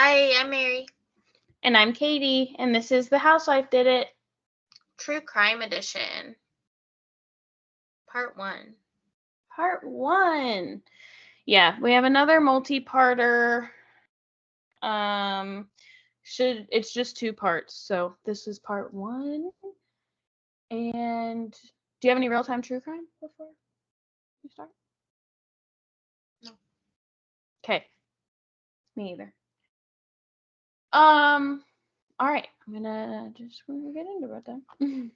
Hi, I'm Mary. And I'm Katie, and this is The Housewife Did It. True Crime Edition. Part 1. Part 1. Yeah, we have another multi-parter. It's just 2 parts, so this is part 1. And do you have any real-time true crime before we start? No. Okay. Me either. All right. We're gonna get into it then.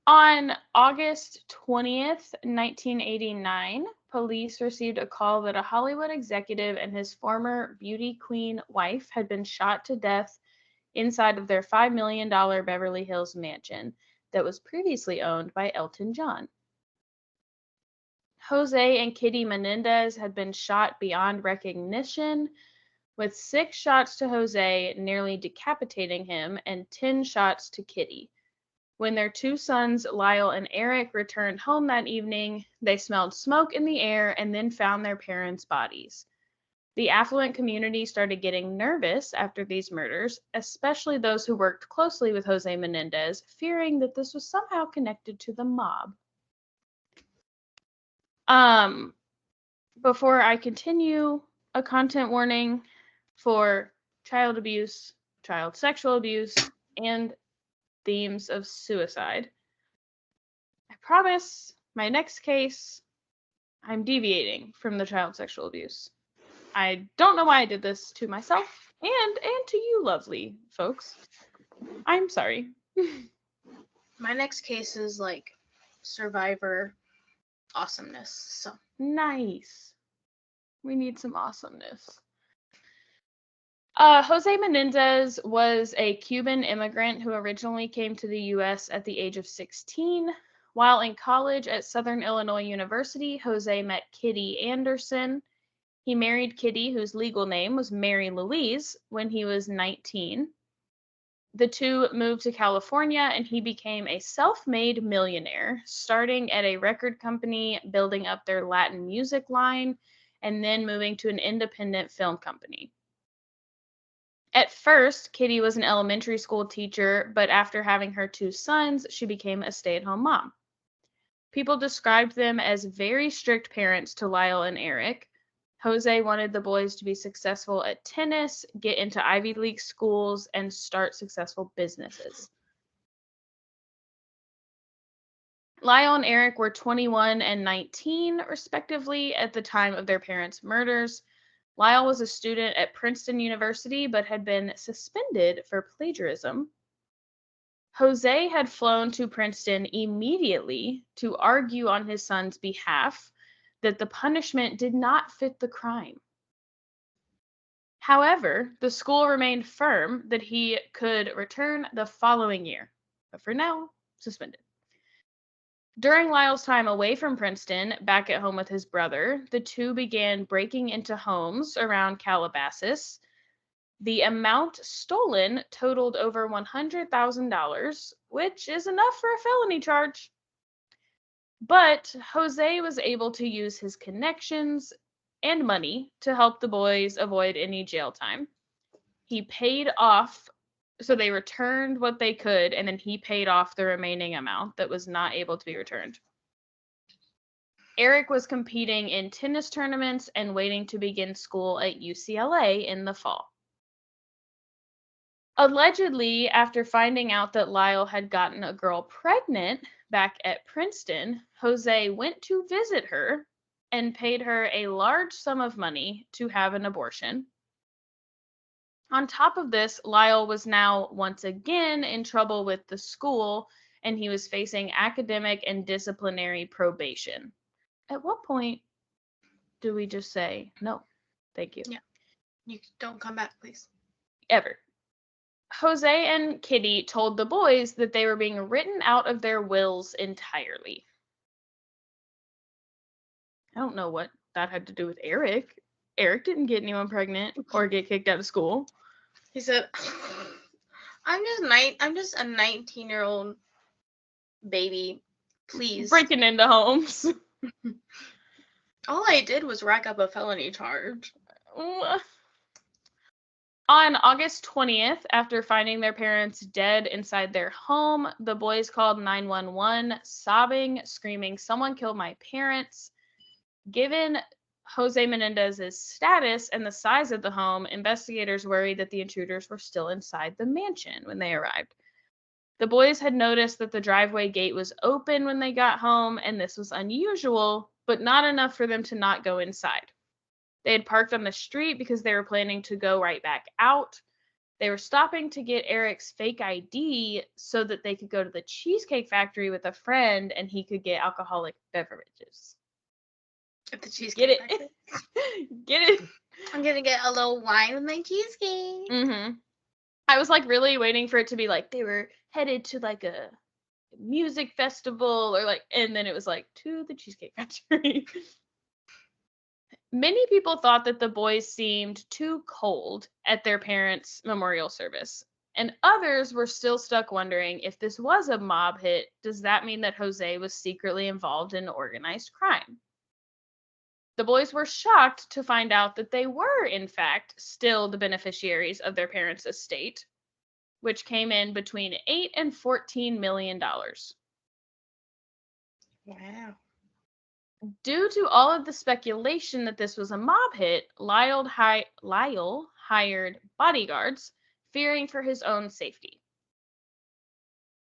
On August 20th, 1989, police received a call that a Hollywood executive and his former beauty queen wife had been shot to death inside of their $5 million Beverly Hills mansion that was previously owned by Elton John. Jose and Kitty Menendez had been shot beyond recognition, with 6 shots to Jose, nearly decapitating him, and 10 shots to Kitty. When their 2 sons, Lyle and Erik, returned home that evening, they smelled smoke in the air and then found their parents' bodies. The affluent community started getting nervous after these murders, especially those who worked closely with Jose Menendez, fearing that this was somehow connected to the mob. Before I continue, a content warning for child abuse, child sexual abuse, and themes of suicide. I promise my next case, I'm deviating from the child sexual abuse. I don't know why I did this to myself and to you lovely folks. I'm sorry. My next case is like survivor awesomeness. So Nice. We need some awesomeness. Jose Menendez was a Cuban immigrant who originally came to the U.S. at the age of 16. While in college at Southern Illinois University, Jose met Kitty Anderson. He married Kitty, whose legal name was Mary Louise, when he was 19. The two moved to California, and he became a self-made millionaire, starting at a record company, building up their Latin music line, and then moving to an independent film company. At first, Kitty was an elementary school teacher, but after having her 2 sons, she became a stay-at-home mom. People described them as very strict parents to Lyle and Erik. Jose wanted the boys to be successful at tennis, get into Ivy League schools, and start successful businesses. Lyle and Erik were 21 and 19, respectively, at the time of their parents' murders. Lyle was a student at Princeton University, but had been suspended for plagiarism. Jose had flown to Princeton immediately to argue on his son's behalf that the punishment did not fit the crime. However, the school remained firm that he could return the following year, but for now, suspended. During Lyle's time away from Princeton, back at home with his brother, the two began breaking into homes around Calabasas. The amount stolen totaled over $100,000, which is enough for a felony charge. But Jose was able to use his connections and money to help the boys avoid any jail time. He paid off, so they returned what they could, and then he paid off the remaining amount that was not able to be returned. Erik was competing in tennis tournaments and waiting to begin school at UCLA in the fall. Allegedly, after finding out that Lyle had gotten a girl pregnant back at Princeton, Jose went to visit her and paid her a large sum of money to have an abortion. On top of this, Lyle was now once again in trouble with the school, and he was facing academic and disciplinary probation. At what point do we just say, no, thank you? Yeah. You don't come back, please. Ever. Jose and Kitty told the boys that they were being written out of their wills entirely. I don't know what that had to do with Erik. Erik didn't get anyone pregnant or get kicked out of school. He said, I'm just a 19-year-old baby. Please. Breaking into homes. All I did was rack up a felony charge. On August 20th, after finding their parents dead inside their home, the boys called 911, sobbing, screaming, "Someone killed my parents." Given Jose Menendez's status and the size of the home, investigators worried that the intruders were still inside the mansion when they arrived. The boys had noticed that the driveway gate was open when they got home, and this was unusual, but not enough for them to not go inside. They had parked on the street because they were planning to go right back out. They were stopping to get Erik's fake ID so that they could go to the Cheesecake Factory with a friend and he could get alcoholic beverages. At the Cheesecake Factory. Get it? I'm gonna get a little wine with my cheesecake. Mm-hmm. I was like really waiting for it to be like they were headed to like a music festival or like, and then it was like to the Cheesecake Factory. Many people thought that the boys seemed too cold at their parents' memorial service, and others were still stuck wondering if this was a mob hit, does that mean that Jose was secretly involved in organized crime? The boys were shocked to find out that they were, in fact, still the beneficiaries of their parents' estate, which came in between $8 and $14 million. Wow. Due to all of the speculation that this was a mob hit, Lyle hired bodyguards, fearing for his own safety.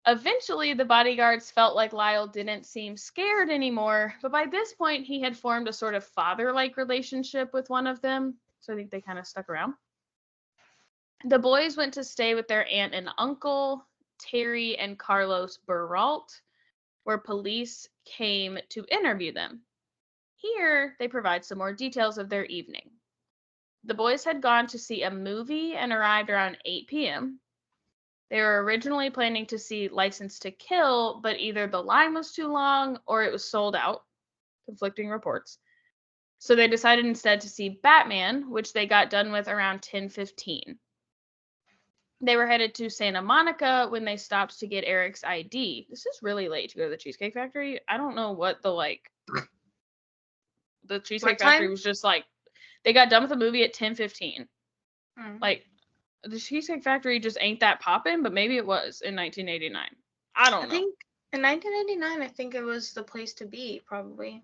Eventually, the bodyguards felt like Lyle didn't seem scared anymore, but by this point, he had formed a sort of father-like relationship with one of them, so I think they kind of stuck around. The boys went to stay with their aunt and uncle, Terry and Carlos Beralt, where police came to interview them. Here, they provide some more details of their evening. The boys had gone to see a movie and arrived around 8 p.m. They were originally planning to see License to Kill, but either the line was too long or it was sold out. Conflicting reports. So they decided instead to see Batman, which they got done with around 10:15. They were headed to Santa Monica when they stopped to get Erik's ID. This is really late to go to the Cheesecake Factory. I don't know what the Cheesecake Factory was just like, they got done with the movie at 10:15. Like, the Cheesecake Factory just ain't that poppin', but maybe it was in 1989. I don't know. I think in 1989, I think it was the place to be, probably.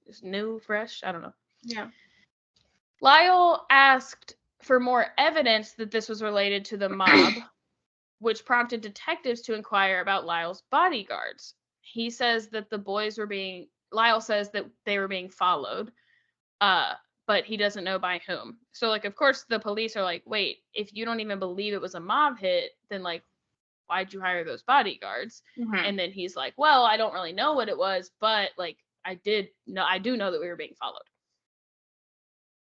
Just new, fresh, I don't know. Yeah. Lyle asked for more evidence that this was related to the mob, which prompted detectives to inquire about Lyle's bodyguards. He says that Lyle says that they were being followed, but he doesn't know by whom. So, like, of course, the police are like, wait, if you don't even believe it was a mob hit, then, like, why'd you hire those bodyguards? Mm-hmm. And then he's like, well, I don't really know what it was, but, like, I do know that we were being followed.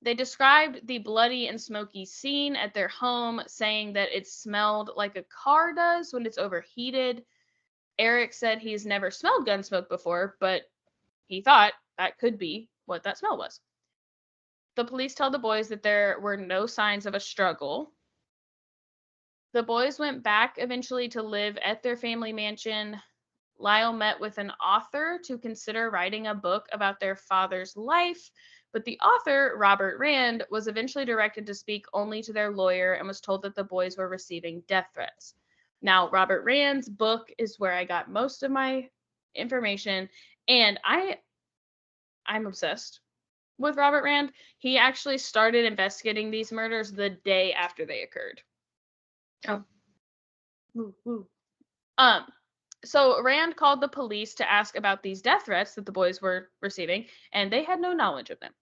They described the bloody and smoky scene at their home, saying that it smelled like a car does when it's overheated. Erik said he's never smelled gun smoke before, but he thought that could be what that smell was. The police tell the boys that there were no signs of a struggle. The boys went back eventually to live at their family mansion. Lyle met with an author to consider writing a book about their father's life, but the author, Robert Rand, was eventually directed to speak only to their lawyer and was told that the boys were receiving death threats. Now, Robert Rand's book is where I got most of my information, and I'm obsessed with Robert Rand. He actually started investigating these murders the day after they occurred. Oh. Woo. So Rand called the police to ask about these death threats that the boys were receiving, and they had no knowledge of them.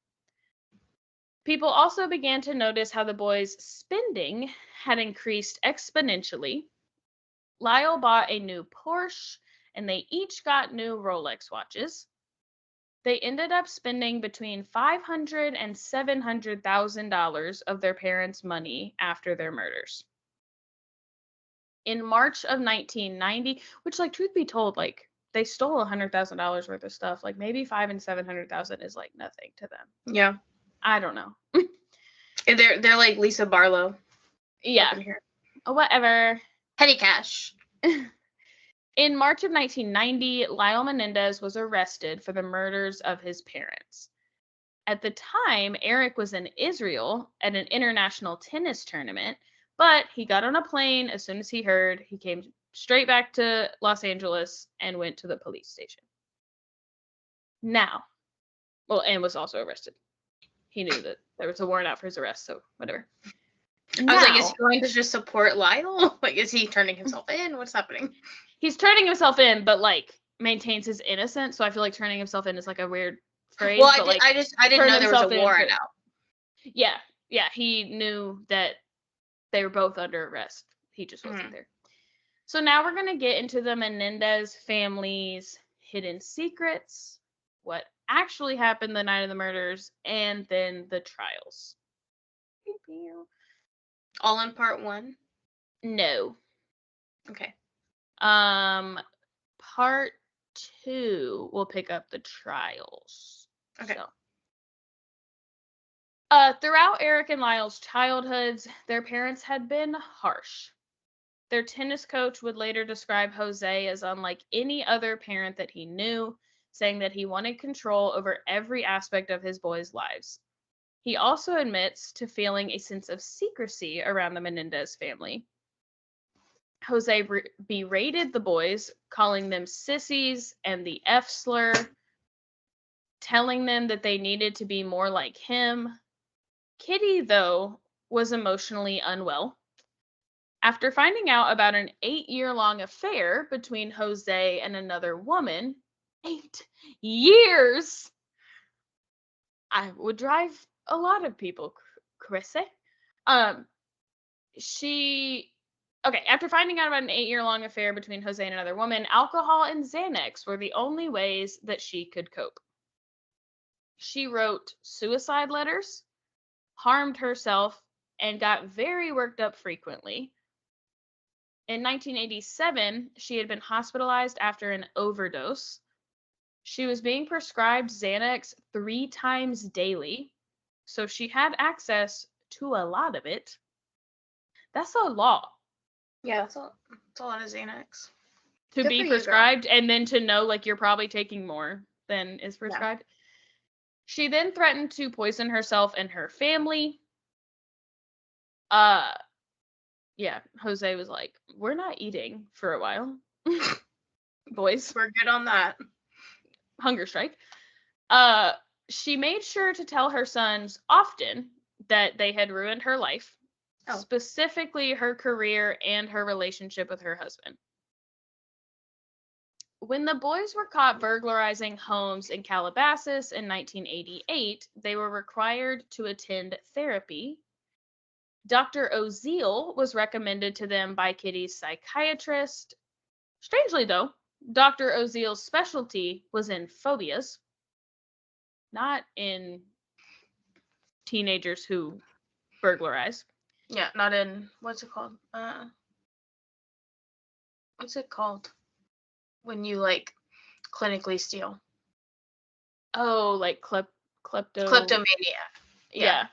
People also began to notice how the boys' spending had increased exponentially. Lyle bought a new Porsche, and they each got new Rolex watches. They ended up spending between $500,000 and $700,000 of their parents' money after their murders. In March of 1990, which, like, truth be told, like, they stole $100,000 worth of stuff. Like, maybe $500,000 and $700,000 is like nothing to them. Yeah. I don't know. They're like Lisa Barlow. Yeah. Whatever. Petty cash. In March of 1990, Lyle Menendez was arrested for the murders of his parents. At the time, Erik was in Israel at an international tennis tournament, but he got on a plane as soon as he heard. He came straight back to Los Angeles and went to the police station. Now, and was also arrested. He knew that there was a warrant out for his arrest, so whatever. I was like, is he going to just support Lyle? Like, is he turning himself in? What's happening? He's turning himself in, but like maintains his innocence. So I feel like turning himself in is like a weird phrase. Well, but, I didn't know there was a warrant out. Yeah, he knew that they were both under arrest. He just wasn't there. So now we're gonna get into the Menendez family's hidden secrets, what actually happened the night of the murders, and then the trials. All in part 1? No. Okay. Part 2 will pick up the trials. Okay. So. Throughout Erik and Lyle's childhoods, their parents had been harsh. Their tennis coach would later describe Jose as unlike any other parent that he knew, saying that he wanted control over every aspect of his boys' lives. He also admits to feeling a sense of secrecy around the Menendez family. Jose berated the boys, calling them sissies and the F slur, telling them that they needed to be more like him. Kitty, though, was emotionally unwell. After finding out about an 8-year-long affair between Jose and another woman, 8 years! I would drive a lot of people crazy. After finding out about an 8-year-long affair between Jose and another woman, alcohol and Xanax were the only ways that she could cope. She wrote suicide letters, harmed herself, and got very worked up frequently. In 1987, she had been hospitalized after an overdose. She was being prescribed Xanax 3 times daily, so she had access to a lot of it. That's a lot. Yeah, that's a lot of Xanax. To be prescribed and then to know like you're probably taking more than is prescribed. Yeah. She then threatened to poison herself and her family. Jose was like, we're not eating for a while. Boys. We're good on that. Hunger strike. She made sure to tell her sons often that they had ruined her life, specifically her career and her relationship with her husband. When the boys were caught burglarizing homes in Calabasas in 1988, they were required to attend therapy. Dr. Oziel was recommended to them by Kitty's psychiatrist. Strangely, though, Dr. Oziel's specialty was in phobias, not in teenagers who burglarize. Yeah, not in, what's it called? When you, like, clinically steal? Oh, like kleptomania. Yeah.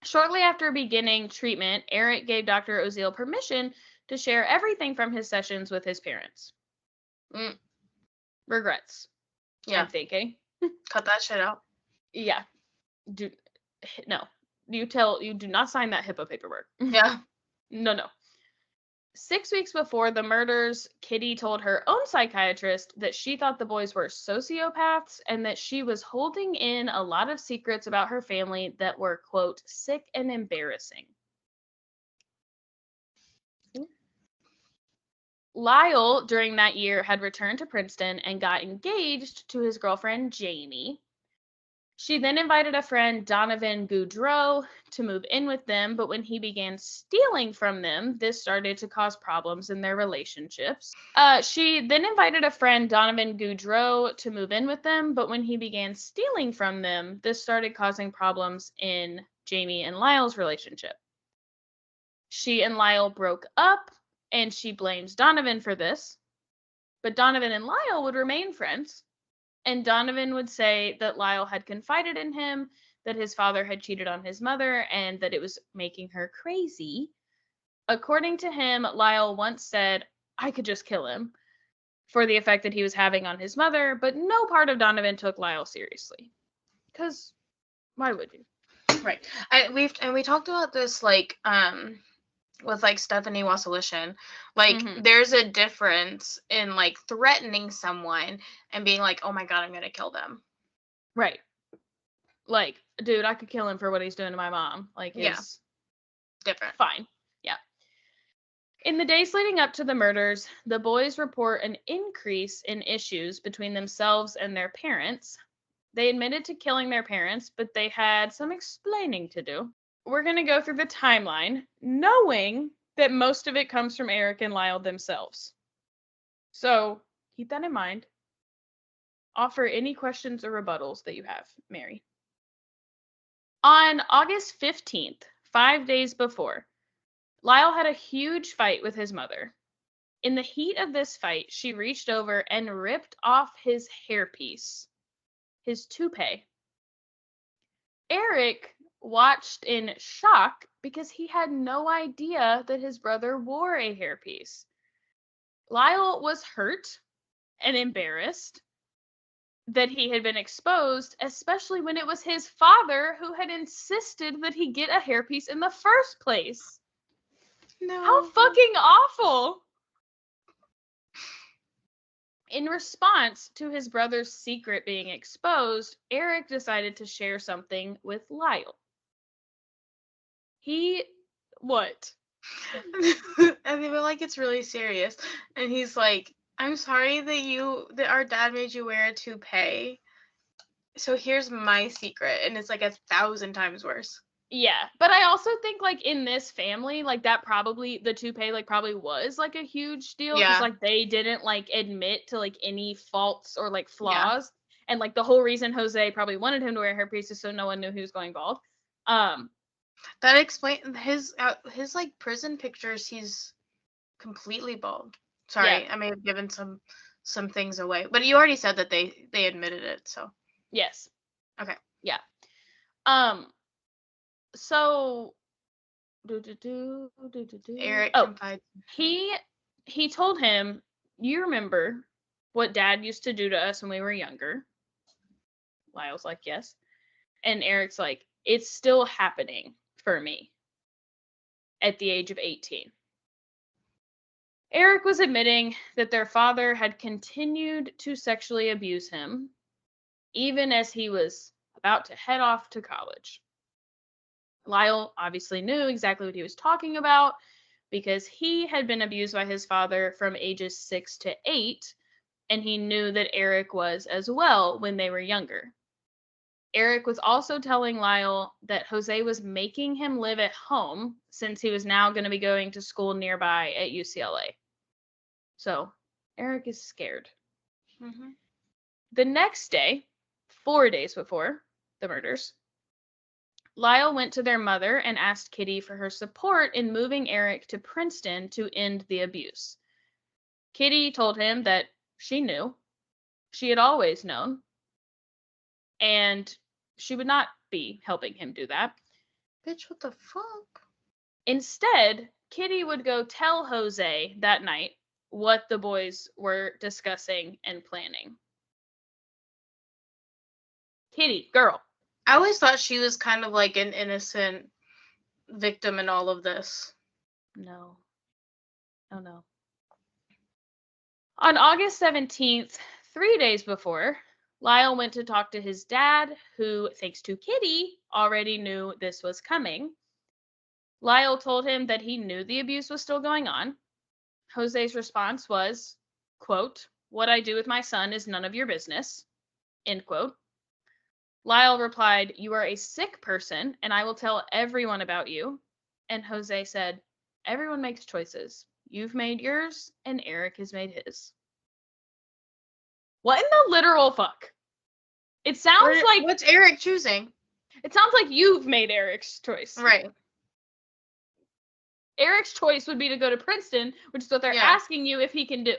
Shortly after beginning treatment, Erik gave Dr. Oziel permission to share everything from his sessions with his parents. Regrets. Yeah. I'm thinking. Cut that shit out. Yeah. You do not sign that HIPAA paperwork. Yeah. No. 6 weeks before the murders, Kitty told her own psychiatrist that she thought the boys were sociopaths and that she was holding in a lot of secrets about her family that were, quote, sick and embarrassing. Lyle, during that year, had returned to Princeton and got engaged to his girlfriend, Jamie. She then invited a friend, Donovan Goudreau, to move in with them, but when he began stealing from them, this started to cause problems in their relationships. She then invited a friend, Donovan Goudreau, to move in with them, but when he began stealing from them, this started causing problems in Jamie and Lyle's relationship. She and Lyle broke up, and she blames Donovan for this, but Donovan and Lyle would remain friends. And Donovan would say that Lyle had confided in him, that his father had cheated on his mother, and that it was making her crazy. According to him, Lyle once said, I could just kill him, for the effect that he was having on his mother, but no part of Donovan took Lyle seriously. Because why would you? Right. We talked about this like with like Stephanie Wasselishin. Like there's a difference in like threatening someone and being like, oh my God, I'm gonna kill them. Right. Like, dude, I could kill him for what he's doing to my mom. Like, it's different. Fine. Yeah. In the days leading up to the murders, the boys report an increase in issues between themselves and their parents. They admitted to killing their parents, but they had some explaining to do. We're going to go through the timeline, knowing that most of it comes from Erik and Lyle themselves. So keep that in mind. Offer any questions or rebuttals that you have, Mary. On August 15th, 5 days before, Lyle had a huge fight with his mother. In the heat of this fight, she reached over and ripped off his hairpiece, his toupee. Erik watched in shock because he had no idea that his brother wore a hairpiece. Lyle was hurt and embarrassed that he had been exposed, especially when it was his father who had insisted that he get a hairpiece in the first place. No. How fucking awful! In response to his brother's secret being exposed, Erik decided to share something with Lyle. What? I mean, but like it's really serious. And he's like, I'm sorry that our dad made you wear a toupee. So here's my secret. And it's like 1,000 times worse. Yeah, but I also think like in this family, like that probably the toupee like probably was like a huge deal because like they didn't like admit to like any faults or like flaws, and like the whole reason Jose probably wanted him to wear a hairpiece is so no one knew he was going bald. That explains his like prison pictures. He's completely bald. Sorry, I may have given some things away, but you already said that they admitted it. So yes, okay, yeah. So, Erik confides. He told him, you remember what Dad used to do to us when we were younger? Lyle's like, yes. And Erik's like, it's still happening for me at the age of 18. Erik was admitting that their father had continued to sexually abuse him, even as he was about to head off to college. Lyle obviously knew exactly what he was talking about because he had been abused by his father from ages 6 to 8, and he knew that Erik was as well when they were younger. Erik was also telling Lyle that Jose was making him live at home since he was now going to be going to school nearby at UCLA. So Erik is scared. Mm-hmm. The next day, 4 days before the murders, Lyle went to their mother and asked Kitty for her support in moving Erik to Princeton to end the abuse. Kitty told him that she knew. She had always known. And she would not be helping him do that. Bitch, what the fuck? Instead, Kitty would go tell Jose that night what the boys were discussing and planning. Kitty, girl. I always thought she was kind of like an innocent victim in all of this. No. Oh, no. On August 17th, 3 days before, Lyle went to talk to his dad, who, thanks to Kitty, already knew this was coming. Lyle told him that he knew the abuse was still going on. Jose's response was, quote, "What I do with my son is none of your business," end quote. Lyle replied, "You are a sick person, and I will tell everyone about you." And Jose said, "Everyone makes choices. You've made yours, and Erik has made his." What in the literal fuck? It sounds like... What's Erik choosing? It sounds like you've made Erik's choice. Right. Erik's choice would be to go to Princeton, which is what they're asking you if he can do.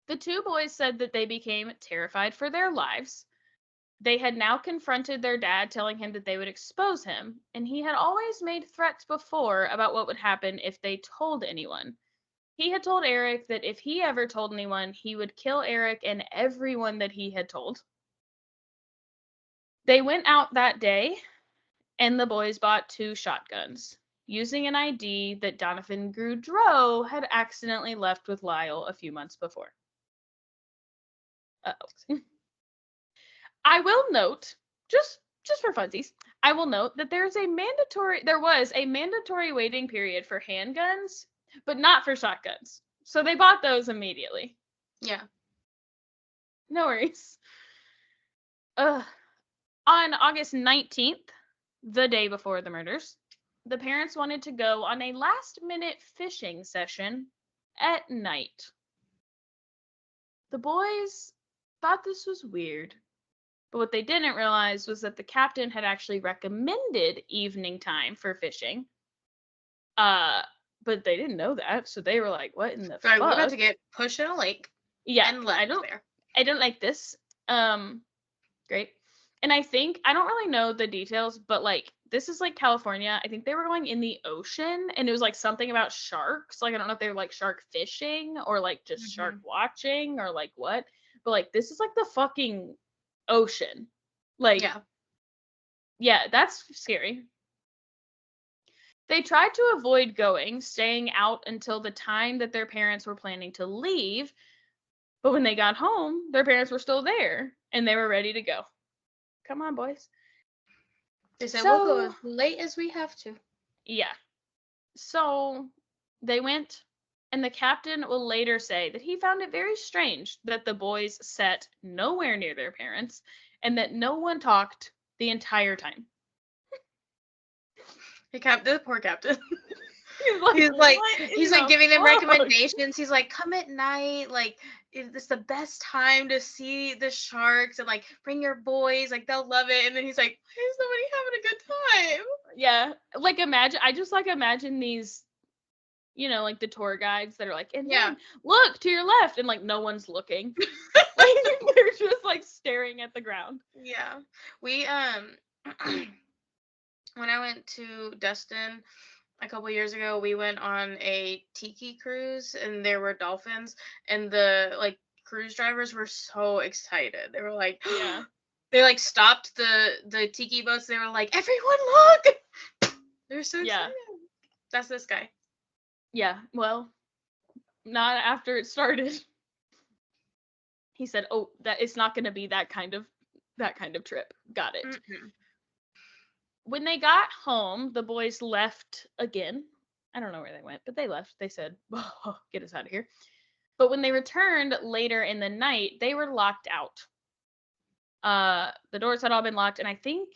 The two boys said that they became terrified for their lives. They had now confronted their dad, telling him that they would expose him, and he had always made threats before about what would happen if they told anyone. He had told Erik that if he ever told anyone, he would kill Erik and everyone that he had told. They went out that day, and the boys bought 2 shotguns, using an ID that Donovan Goudreau had accidentally left with Lyle a few months before. Uh-oh. I will note, just for funsies, I will note that there was a mandatory waiting period for handguns, but not for shotguns. So they bought those immediately. Yeah. No worries. On August 19th, the day before the murders, the parents wanted to go on a last-minute fishing session at night. The boys thought this was weird, but what they didn't realize was that the captain had actually recommended evening time for fishing. But they didn't know that, so they were like, "What in the fuck? We're about to get pushed in a lake." Yeah, and left there. I don't like this. Great. And I don't really know the details, but like this is like California. I think they were going in the ocean, and it was like something about sharks. Like I don't know if they were like shark fishing or like just shark watching or like what. But like this is like the fucking ocean. Like yeah, that's scary. They tried to avoid going, staying out until the time that their parents were planning to leave. But when they got home, their parents were still there and they were ready to go. Come on, boys. They said, we'll go as late as we have to. Yeah. So they went, and the captain will later say that he found it very strange that the boys sat nowhere near their parents and that no one talked the entire time. The poor captain. He's like giving them recommendations. He's like, come at night, like it's the best time to see the sharks, and like bring your boys, like they'll love it. And then he's like, why is nobody having a good time? Yeah, like imagine these, like the tour guides that are like, and then look to your left, and like no one's looking. Like they're just like staring at the ground. Yeah, we when I went to Destin a couple years ago, we went on a tiki cruise, and there were dolphins, and the like cruise drivers were so excited. They were like, yeah. They like stopped the tiki boats. They were like, everyone look! They're so excited. That's this guy. Yeah, well, not after it started. He said, "Oh, that it's not going to be that kind of trip." Got it. Mm-hmm. When they got home, the boys left again. I don't know where they went, but they left. They said, oh, "Get us out of here." But when they returned later in the night, they were locked out. The doors had all been locked, and I think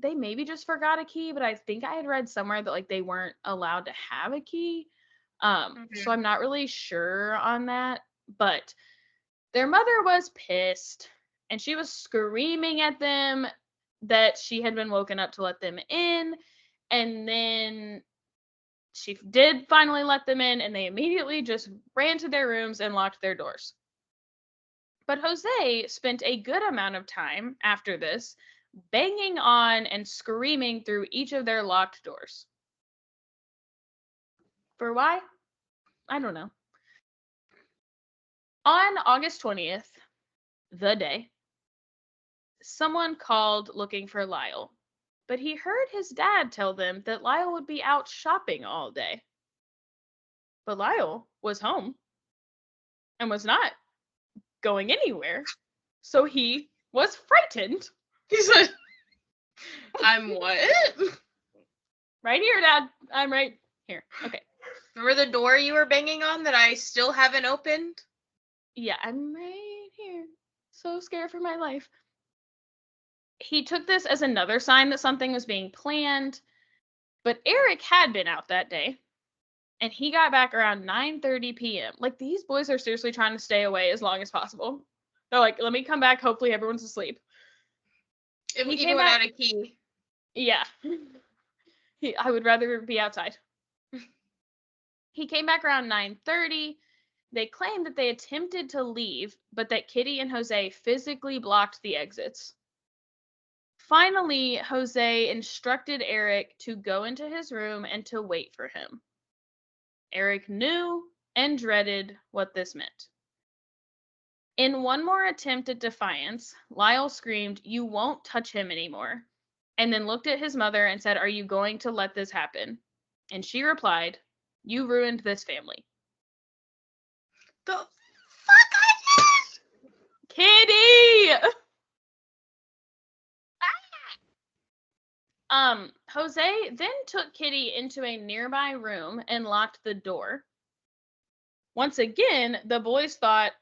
they maybe just forgot a key, but I think I had read somewhere that like they weren't allowed to have a key. So I'm not really sure on that, but their mother was pissed, and she was screaming at them that she had been woken up to let them in, and then she did finally let them in, and they immediately just ran to their rooms and locked their doors. But Jose spent a good amount of time after this banging on and screaming through each of their locked doors. For why? I don't know. On August 20th, the day, someone called looking for Lyle, but he heard his dad tell them that Lyle would be out shopping all day. But Lyle was home and was not going anywhere, so he was frightened. He said, I'm what? Right here, Dad. I'm right here. Okay. Remember the door you were banging on that I still haven't opened? Yeah, I'm right here. So scared for my life. He took this as another sign that something was being planned, but Erik had been out that day, and he got back around 9:30 p.m. Like, these boys are seriously trying to stay away as long as possible. They're like, let me come back, hopefully everyone's asleep. He came without a key. Yeah. I would rather be outside. He came back around 9:30. They claimed that they attempted to leave, but that Kitty and Jose physically blocked the exits. Finally, Jose instructed Erik to go into his room and to wait for him. Erik knew and dreaded what this meant. In one more attempt at defiance, Lyle screamed, "You won't touch him anymore," and then looked at his mother and said, "Are you going to let this happen?" And she replied, "You ruined this family." The fuck I did? Kitty! Jose then took Kitty into a nearby room and locked the door. Once again, the boys thought,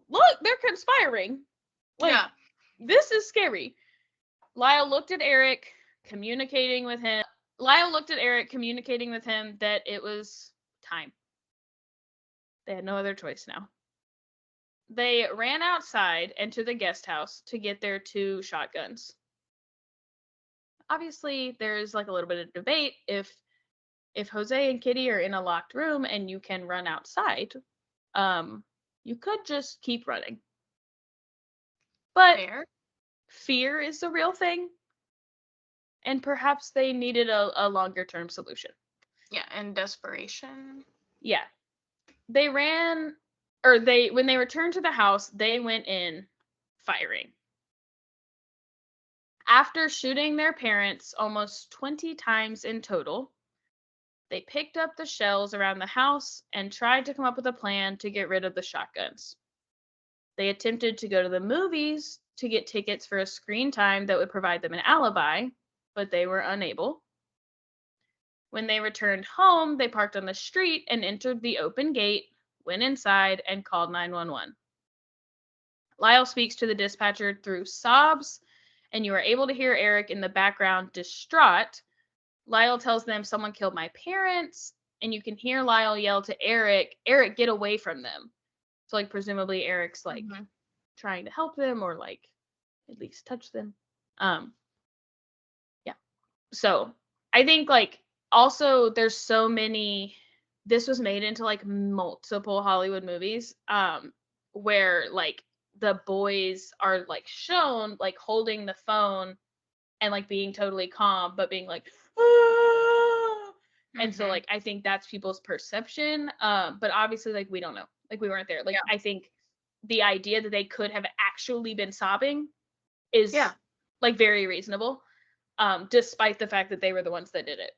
look, they're conspiring. Like, Yeah. this is scary. Lyle looked at Erik, communicating with him. Lyle looked at Erik, communicating with him that it was time. They had no other choice now. They ran outside and to the guest house to get their 2 shotguns. Obviously, there's like a little bit of debate if Jose and Kitty are in a locked room and you can run outside, you could just keep running. But Fair. fear is the real thing. And perhaps they needed a longer term solution. Yeah, and desperation. Yeah. They ran, or when they returned to the house, they went in firing. After shooting their parents almost 20 times in total, they picked up the shells around the house and tried to come up with a plan to get rid of the shotguns. They attempted to go to the movies to get tickets for a screen time that would provide them an alibi, but they were unable. When they returned home, they parked on the street and entered the open gate, went inside, and called 911. Lyle speaks to the dispatcher through sobs, and you are able to hear Erik in the background distraught. Lyle tells them, "Someone killed my parents," and you can hear Lyle yell to Erik, "Erik, get away from them." So, like, presumably Erik's, like, trying to help them or, like, at least touch them. Yeah. So, I think, like, also there's so many, this was made into, like, multiple Hollywood movies, where, like, the boys are, like, shown, like, holding the phone and, like, being totally calm, but being like, "Ah!" And so, like, I think that's people's perception. But obviously, like, we don't know. Like, we weren't there. Like, I think the idea that they could have actually been sobbing is, like, very reasonable, despite the fact that they were the ones that did it.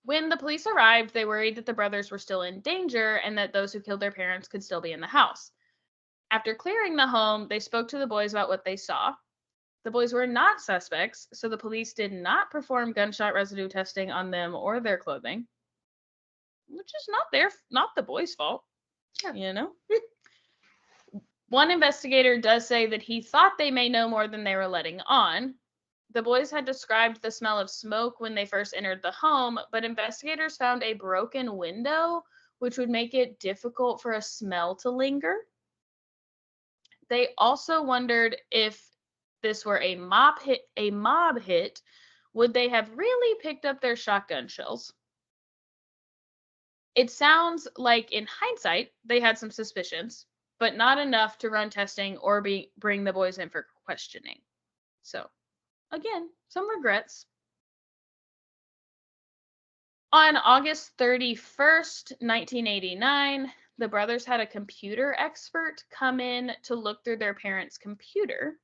When the police arrived, they worried that the brothers were still in danger and that those who killed their parents could still be in the house. After clearing the home, they spoke to the boys about what they saw. The boys were not suspects, so the police did not perform gunshot residue testing on them or their clothing, which is not the boys' fault, you know? One investigator does say that he thought they may know more than they were letting on. The boys had described the smell of smoke when they first entered the home, but investigators found a broken window, which would make it difficult for a smell to linger. They also wondered if this were a mob hit, would they have really picked up their shotgun shells? It sounds like in hindsight, they had some suspicions, but not enough to run testing or bring the boys in for questioning. So, again, some regrets. On August 31st, 1989, the brothers had a computer expert come in to look through their parents' computer.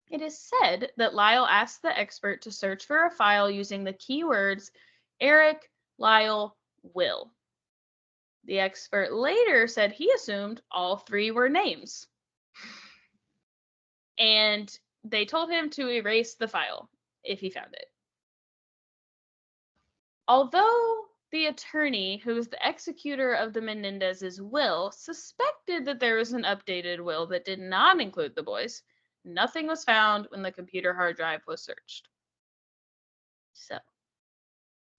It is said that Lyle asked the expert to search for a file using the keywords Erik, Lyle, Will. The expert later said he assumed all 3 were names. And they told him to erase the file if he found it. Although the attorney, who was the executor of the Menendez's will, suspected that there was an updated will that did not include the boys, nothing was found when the computer hard drive was searched. So,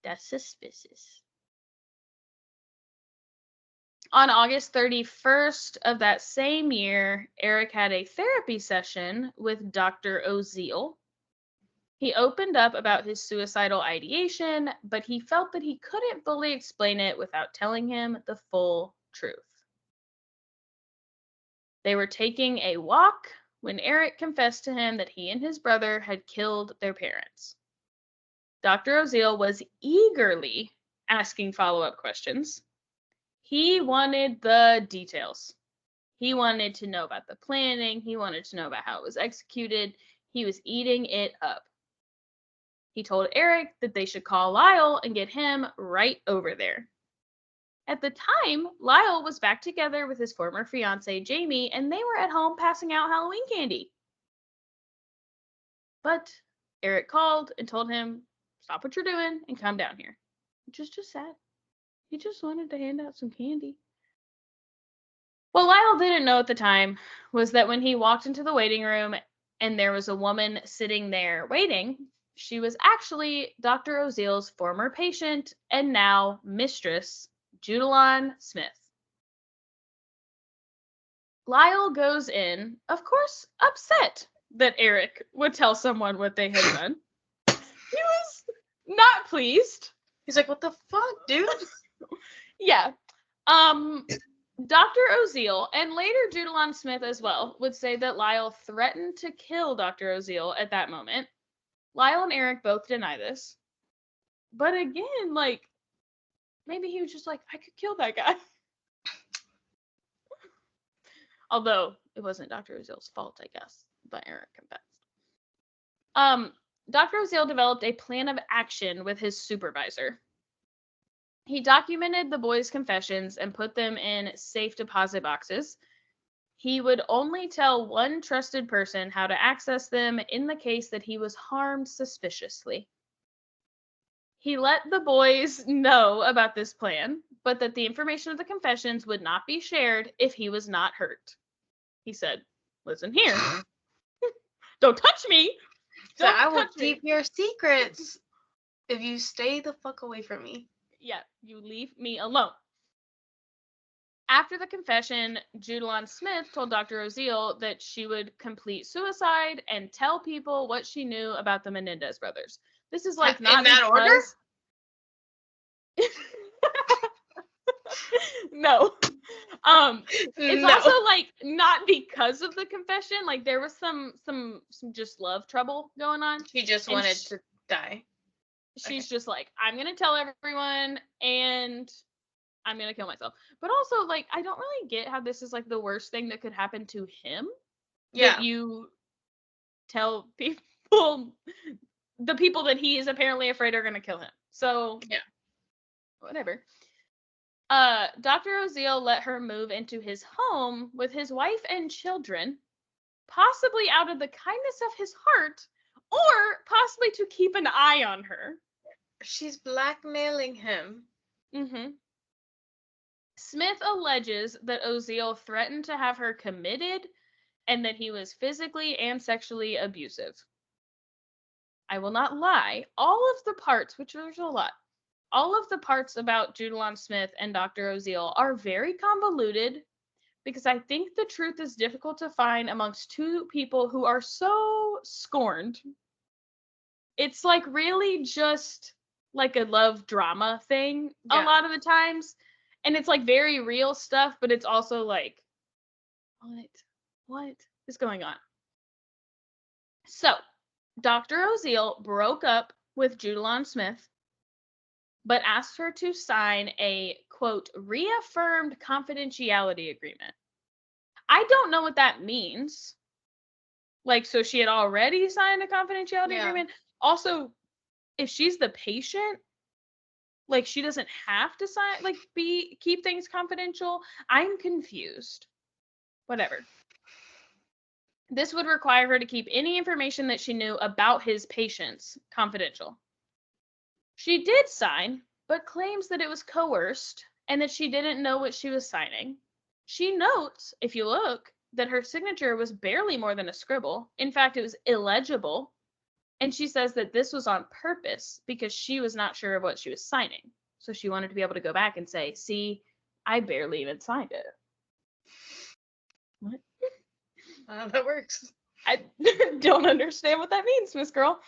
that's suspicious. On August 31st of that same year, Erik had a therapy session with Dr. Oziel. He opened up about his suicidal ideation, but he felt that he couldn't fully explain it without telling him the full truth. They were taking a walk when Erik confessed to him that he and his brother had killed their parents. Dr. Oziel was eagerly asking follow-up questions. He wanted the details. He wanted to know about the planning. He wanted to know about how it was executed. He was eating it up. He told Erik that they should call Lyle and get him right over there. At the time, Lyle was back together with his former fiancée, Jamie, and they were at home passing out Halloween candy. But Erik called and told him, stop what you're doing and come down here. Which is just sad. He just wanted to hand out some candy. What Lyle didn't know at the time was that when he walked into the waiting room and there was a woman sitting there waiting, she was actually Dr. Oziel's former patient and now mistress, Judalon Smith. Lyle goes in, of course, upset that Erik would tell someone what they had done. He was not pleased. He's like, what the fuck, dude? Yeah. Dr. Oziel, and later Judalon Smith as well, would say that Lyle threatened to kill Dr. Oziel at that moment. Lyle and Erik both deny this. But again, like, maybe he was just like, I could kill that guy. Although it wasn't Dr. Oziel's fault, I guess, but Erik confessed. Dr. Oziel developed a plan of action with his supervisor. He documented the boys' confessions and put them in safe deposit boxes. He would only tell one trusted person how to access them in the case that he was harmed suspiciously. He let the boys know about this plan, but that the information of the confessions would not be shared if he was not hurt. He said, listen here. Don't touch me. So I will keep your secrets if you stay the fuck away from me. Yeah, you leave me alone. After the confession, Judalon Smith told Dr. Oziel that she would complete suicide and tell people what she knew about the Menendez brothers. This is like not in that order? No. It's also like not because of the confession. Like there was some just love trouble going on. She just wanted to die. She's just like, I'm gonna tell everyone and I'm gonna kill myself. But also, like, I don't really get how this is like the worst thing that could happen to him. Yeah. That you tell people, the people that he is apparently afraid are gonna kill him. So yeah, whatever. Dr. Oziel let her move into his home with his wife and children, possibly out of the kindness of his heart, or possibly to keep an eye on her. She's blackmailing him. Mm-hmm. Smith alleges that Oziel threatened to have her committed and that he was physically and sexually abusive. I will not lie, all of the parts, which there's a lot, all of the parts about Judalon Smith and Dr. Oziel are very convoluted because I think the truth is difficult to find amongst two people who are so scorned. It's like really just like a love drama thing a lot of the times. And it's like very real stuff, but it's also like, what is going on? So, Dr. Oziel broke up with Judalon Smith, but asked her to sign a, quote, reaffirmed confidentiality agreement. I don't know what that means. Like, so she had already signed a confidentiality agreement. Also, if she's the patient, like she doesn't have to sign, like keep things confidential. I'm confused. Whatever. This would require her to keep any information that she knew about his patients confidential. She did sign, but claims that it was coerced and that she didn't know what she was signing. She notes, if you look, that her signature was barely more than a scribble. In fact, it was illegible. And she says that this was on purpose because she was not sure of what she was signing. So she wanted to be able to go back and say, see, I barely even signed it. What? That works. I don't understand what that means, Miss Girl.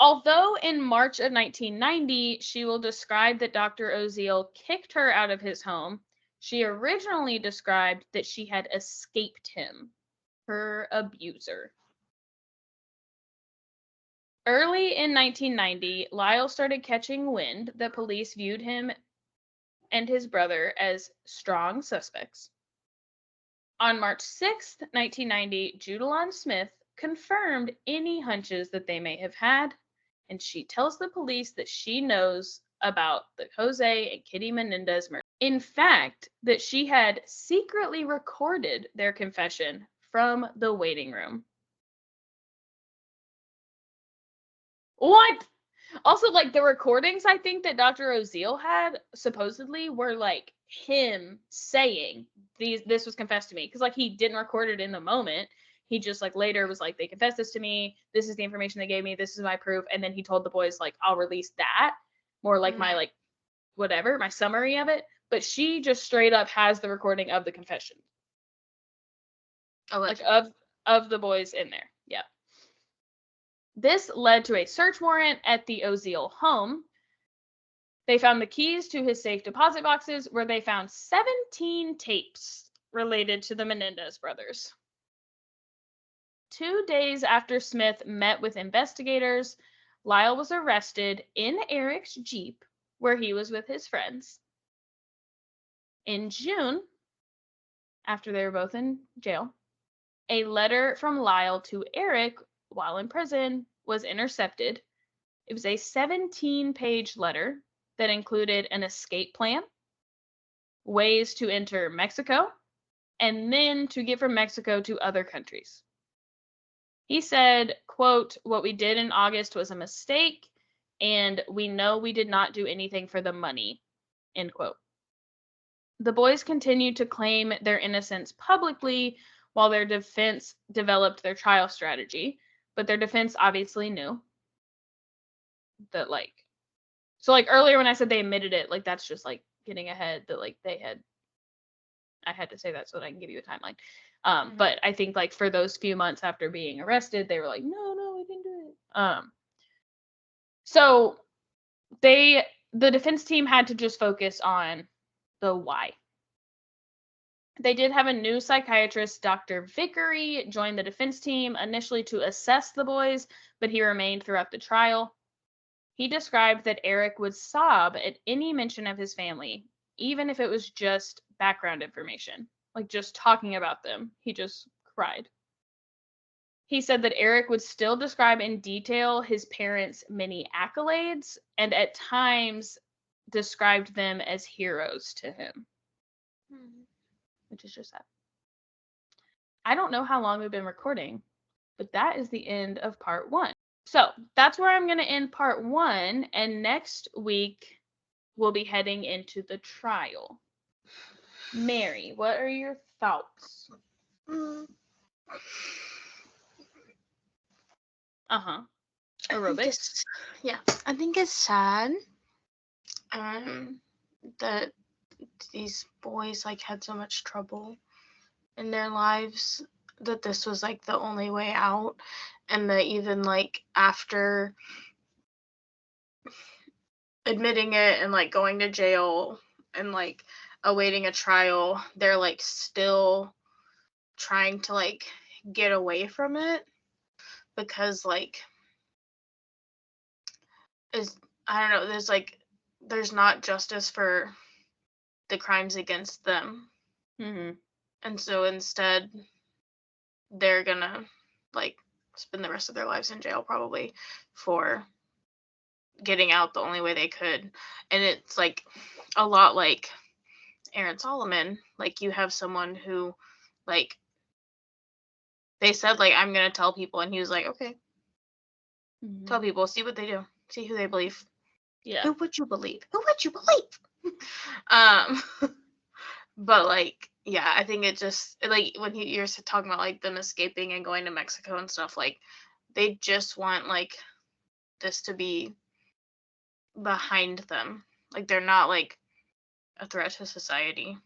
Although in March of 1990, she will describe that Dr. Oziel kicked her out of his home, she originally described that she had escaped him, her abuser. Early in 1990, Lyle started catching wind that police viewed him and his brother as strong suspects. On March 6th, 1990, Judalon Smith confirmed any hunches that they may have had, and she tells the police that she knows about the Jose and Kitty Menendez murder. In fact, that she had secretly recorded their confession from the waiting room. What? Also, like, the recordings I think that Dr. Oziel had supposedly were like him saying this was confessed to me, because like he didn't record it in the moment. He just like later was like, they confessed this to me, this is the information they gave me, this is my proof, and then he told the boys like, I'll release that, more like my like whatever, my summary of it. But she just straight up has the recording of the confession. Like of the boys in there. Yeah. This led to a search warrant at the Oziel home. They found the keys to his safe deposit boxes, where they found 17 tapes related to the Menendez brothers. 2 days after Smith met with investigators, Lyle was arrested in Erik's Jeep, where he was with his friends. In June, after they were both in jail, a letter from Lyle to Erik while in prison was intercepted. It was a 17-page letter that included an escape plan, ways to enter Mexico, and then to get from Mexico to other countries. He said, quote, "What we did in August was a mistake, and we know we did not do anything for the money," end quote. The boys continued to claim their innocence publicly while their defense developed their trial strategy, but their defense obviously knew that, like, so like earlier when I said they admitted it, like that's just like getting ahead, that like I had to say that so that I can give you a timeline. But I think like for those few months after being arrested, they were like, no, we didn't do it. So the defense team had to just focus on the why. They did have a new psychiatrist, Dr. Vickery, join the defense team initially to assess the boys, but he remained throughout the trial. He described that Erik would sob at any mention of his family, even if it was just background information, like just talking about them. He just cried. He said that Erik would still describe in detail his parents' many accolades, and at times described them as heroes to him. Which is just sad. I don't know how long we've been recording, but that is the end of part 1. So that's where I'm going to end part 1, and next week we'll be heading into the trial. Mary, what are your thoughts? Aerobics. I think it's sad that these boys like had so much trouble in their lives, that this was like the only way out, and that even like after admitting it and like going to jail and like awaiting a trial, they're like still trying to like get away from it, because like I don't know, there's not justice for the crimes against them. And so instead they're gonna like spend the rest of their lives in jail probably for getting out the only way they could. And it's like a lot like Aaron Solomon. Like, you have someone who like they said like, I'm gonna tell people, and he was like, okay, tell people, see what they do, see who they believe. Who would you believe? But like, yeah, I think it just like when you're talking about like them escaping and going to Mexico and stuff, like they just want like this to be behind them. Like, they're not like a threat to society.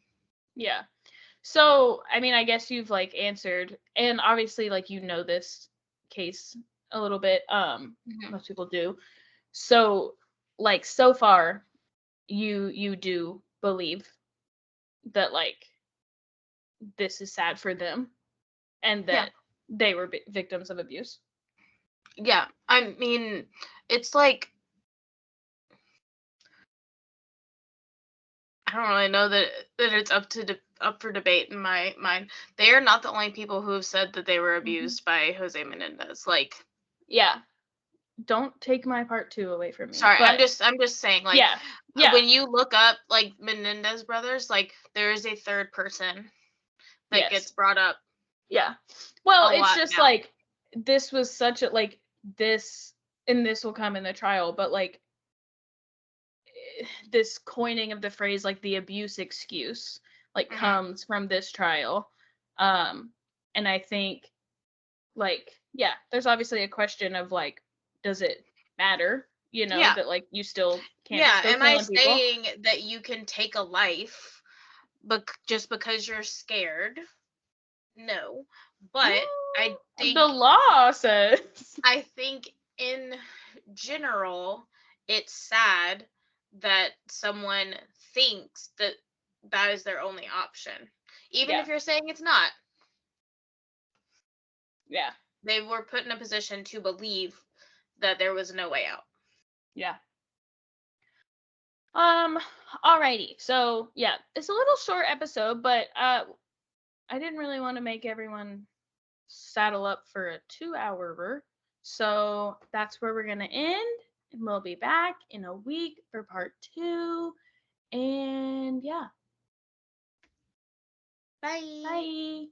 Yeah. So, I mean, I guess you've like answered, and obviously like you know this case a little bit. Most people do. So, like so far, you do believe that like this is sad for them, and that they were victims of abuse. Yeah, I mean, it's like I don't really know that it's up for debate in my mind. They are not the only people who have said that they were abused by Jose Menendez. Like, yeah, don't take my part 2 away from me. sorry, But I'm just saying, like, yeah, when you look up like Menendez brothers, like there is a third person that gets brought up. Yeah. Well, A it's lot just now. like this was such a like this, and this will come in the trial, but like this coining of the phrase like the abuse excuse like comes from this trial. And I think like yeah, there's obviously a question of like, does it matter, Yeah. that like you still can't Yeah. just go Am I killing people? saying that you can take a life just because you're scared? No. But I think The law says. I think in general, it's sad that someone thinks that that is their only option. Even if you're saying it's not. Yeah. They were put in a position to believe that there was no way out. Yeah. Alrighty. So yeah, it's a little short episode, but I didn't really want to make everyone saddle up for a 2-hour. So that's where we're gonna end. And we'll be back in a week for part 2. And yeah. Bye. Bye.